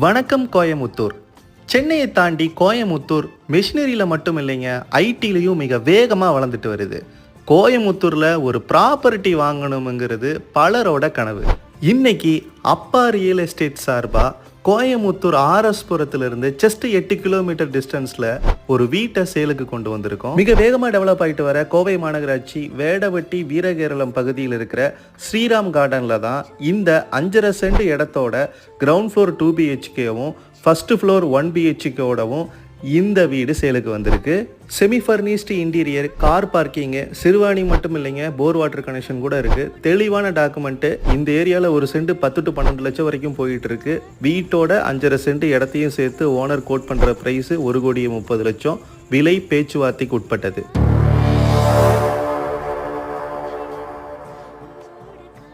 வணக்கம் கோயமுத்தூர். சென்னையை தாண்டி கோயமுத்தூர் மெஷினரியில் மட்டும் இல்லைங்க, ஐடிலையும் மிக வேகமாக வளர்ந்துட்டு வருது. கோயமுத்தூரில் ஒரு ப்ராப்பர்ட்டி வாங்கணுங்கிறது பலரோட கனவு. இன்னைக்கு அப்பா ரியல் எஸ்டேட் சார்பாக கோயமுத்தூர் ஆர்எஸ்புரத்திலிருந்து ஜஸ்ட் 8 கிலோமீட்டர் டிஸ்டன்ஸில் ஒரு வீட்டை சேலுக்கு கொண்டு வந்திருக்கோம். மிக வேகமாக டெவலப் ஆகிட்டு வர கோவை மாநகராட்சி வேடவட்டி வீரகேரளம் பகுதியில் இருக்கிற ஸ்ரீராம் கார்டனில் தான் இந்த 5.5 சென்ட் இடத்தோட கிரவுண்ட் ஃப்ளோர் 2 BHKவும் ஃபர்ஸ்ட் ஃப்ளோர் 1 BHKவோடவும் இந்த வீடு சேலுக்கு வந்திருக்கு. Semi furnished interior, car parking, Siruvani மட்டும் இல்லைங்க, போர் வாட்டர் கனெக்ஷன் கூட இருக்கு. தெளிவான டாக்குமெண்ட்டு. இந்த ஏரியாவில் ஒரு சென்ட் 10 to 12 லட்சம் வரைக்கும் போயிட்டு இருக்கு. வீட்டோட 5.5 சென்ட் இடத்தையும் சேர்த்து ஓனர் கோட் பண்ற பிரைஸ் 1,30,30,00,000. விலை பேச்சுவார்த்தைக்கு உட்பட்டது.